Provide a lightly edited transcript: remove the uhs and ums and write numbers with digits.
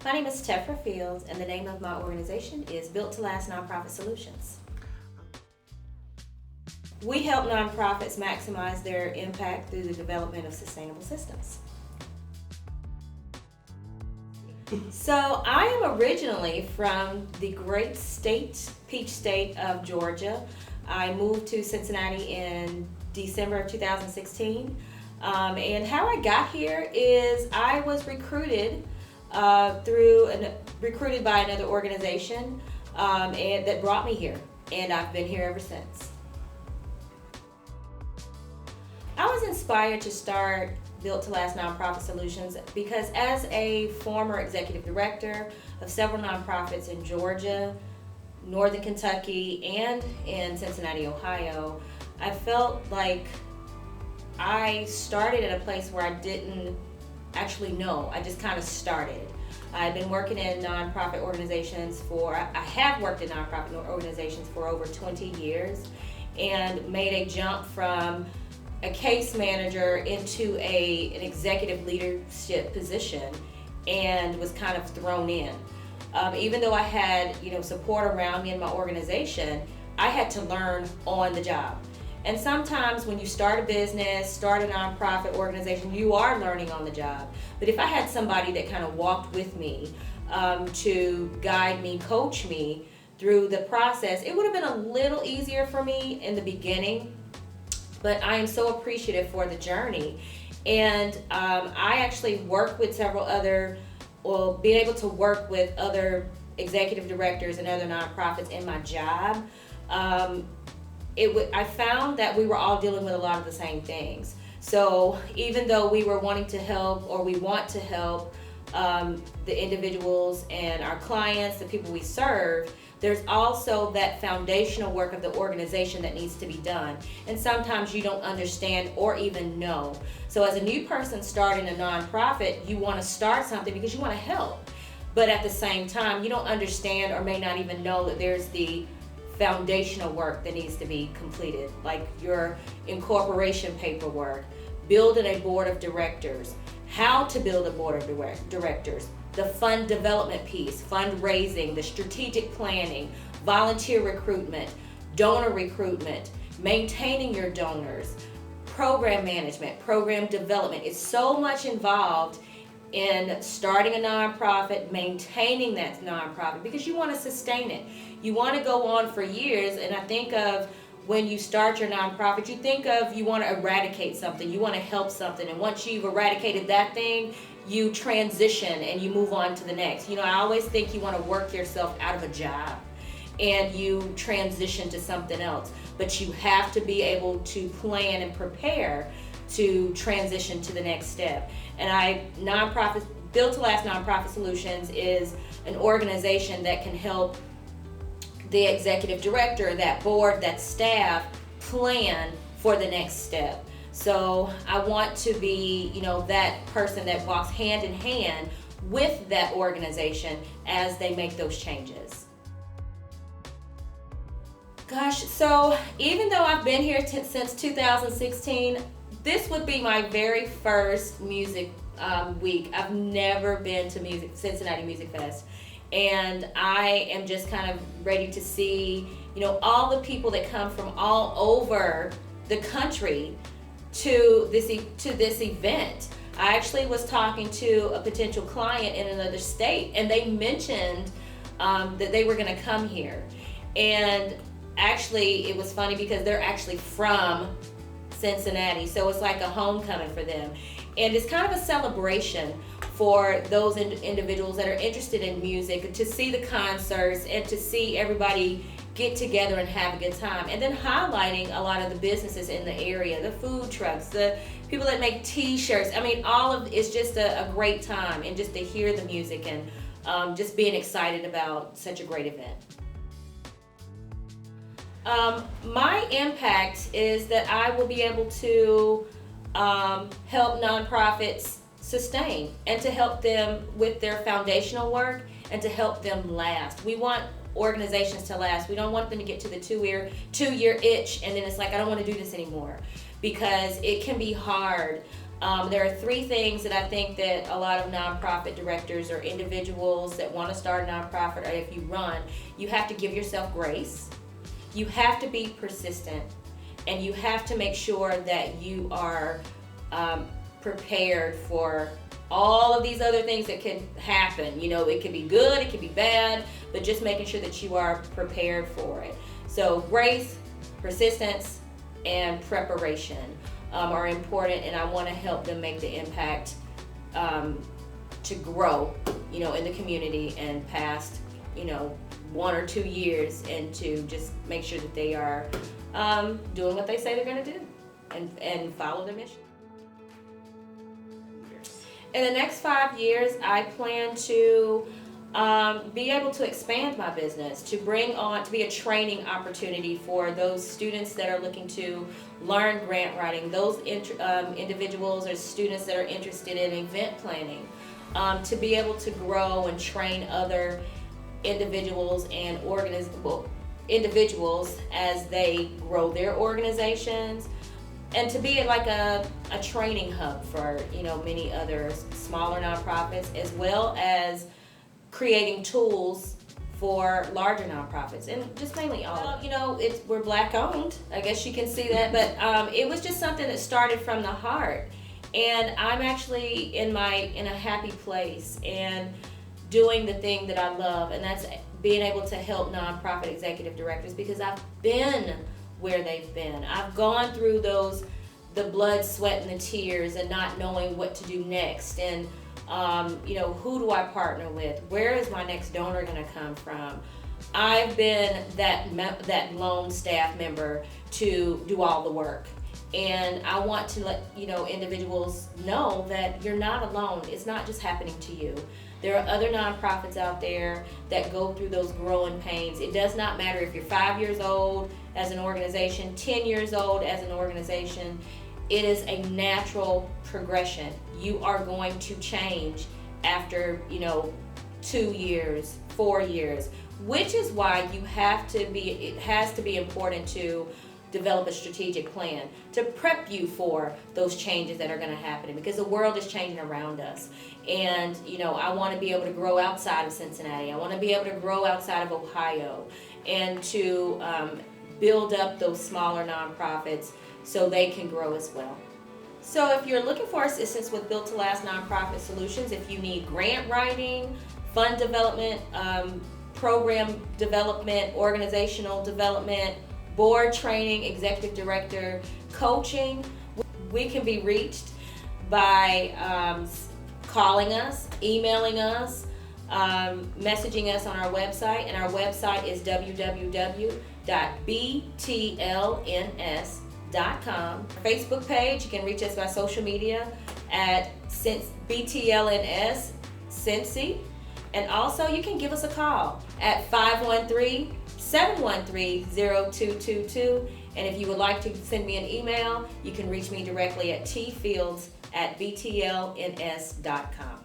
My name is Tefra Fields, and the name of my organization is Built to Last Nonprofit Solutions. We help nonprofits maximize their impact through the development of sustainable systems. So, I am originally from the great state, peach state of Georgia. I moved to Cincinnati in December of 2016. And how I got here is I was recruited by another organization, and that brought me here, and I've been here ever since. I was inspired to start Built to Last Nonprofit Solutions because as a former executive director of several nonprofits in Georgia, Northern Kentucky, and in Cincinnati, Ohio, I felt like I started at a place where I didn't actually know. I just kind of started. I've been working in nonprofit organizations I have worked in nonprofit organizations for over 20 years and made a jump from a case manager into an executive leadership position and was kind of thrown in. Even though I had support around me in my organization, I had to learn on the job. And sometimes when you start a business, start a nonprofit organization, you are learning on the job. But if I had somebody that kind of walked with me to guide me, coach me through the process, it would have been a little easier for me in the beginning. But I am so appreciative for the journey. And I actually work with being able to work with other executive directors and other nonprofits in my job. I found that we were all dealing with a lot of the same things. So even though we were wanting to help, or we want to help the individuals and our clients, the people we serve, there's also that foundational work of the organization that needs to be done. And sometimes you don't understand or even know. So as a new person starting a nonprofit, you want to start something because you want to help. But at the same time, you don't understand or may not even know that there's the foundational work that needs to be completed, like your incorporation paperwork, building a board of directors, how to build a board of directors, the fund development piece, fundraising, the strategic planning, volunteer recruitment, donor recruitment, maintaining your donors, program management, program development. It's so much involved in starting a nonprofit, maintaining that nonprofit, because you want to sustain it. You want to go on for years, and I think of when you start your nonprofit, you want to eradicate something, you want to help something, and once you've eradicated that thing, you transition and you move on to the next. I always think you want to work yourself out of a job and you transition to something else, but you have to be able to plan and prepare to transition to the next step. And Built to Last Nonprofit Solutions is an organization that can help the executive director, that board, that staff plan for the next step. So I want to be, that person that walks hand in hand with that organization as they make those changes. Gosh, so even though I've been here since 2016, this would be my very first music week. I've never been to Cincinnati Music Fest. And I am just kind of ready to see, all the people that come from all over the country to this event. I actually was talking to a potential client in another state, and they mentioned that they were going to come here. And actually, it was funny because they're actually from Cincinnati, so it's like a homecoming for them. And it's kind of a celebration for those individuals that are interested in music, to see the concerts and to see everybody get together and have a good time. And then highlighting a lot of the businesses in the area, the food trucks, the people that make t-shirts. It's just a great time, and just to hear the music and just being excited about such a great event. My impact is that I will be able to help nonprofits sustain and to help them with their foundational work and to help them last. We want organizations to last. We don't want them to get to the two-year itch and then it's like, I don't want to do this anymore, because it can be hard There are three things that I think that a lot of nonprofit directors or individuals that want to start a nonprofit, or if you run, you have to give yourself grace. You have to be persistent, and you have to make sure that you are prepared for all of these other things that can happen. You know, it could be good, it could be bad, but just making sure that you are prepared for it. So grace, persistence, and preparation are important, and I want to help them make the impact to grow, you know, in the community and past, you know, 1 or 2 years, and to just make sure that they are doing what they say they're going to do and follow their mission. In the next 5 years, I plan to be able to expand my business, to be a training opportunity for those students that are looking to learn grant writing, those individuals or students that are interested in event planning, to be able to grow and train other individuals and individuals as they grow their organizations, and to be like a training hub for, you know, many other smaller nonprofits, as well as creating tools for larger nonprofits, and just mainly all. You know, we're Black owned. I guess you can see that, but it was just something that started from the heart, and I'm actually in a happy place and doing the thing that I love, and that's being able to help nonprofit executive directors, because I've been where they've been. I've gone through the blood, sweat, and the tears, and not knowing what to do next, and you know, who do I partner with? Where is my next donor going to come from? I've been that lone staff member to do all the work, and I want to let, you know, individuals know that you're not alone. It's not just happening to you. There are other nonprofits out there that go through those growing pains. It does not matter if you're 5 years old as an organization, 10 years old as an organization. It is a natural progression. You are going to change after, you know, 2 years, 4 years, which is why it has to be important to develop a strategic plan to prep you for those changes that are going to happen, because the world is changing around us. And, you know, I want to be able to grow outside of Cincinnati. I want to be able to grow outside of Ohio, and to build up those smaller nonprofits so they can grow as well. So if you're looking for assistance with Built to Last Nonprofit Solutions, if you need grant writing, fund development, program development, organizational development, board training, executive director coaching, we can be reached by calling us, emailing us, messaging us on our website, and our website is www.btlns.com. Facebook page, you can reach us by social media at BTLNS Cincy, and also you can give us a call at 513-713-0222, and if you would like to send me an email, you can reach me directly at tfields@btlns.com.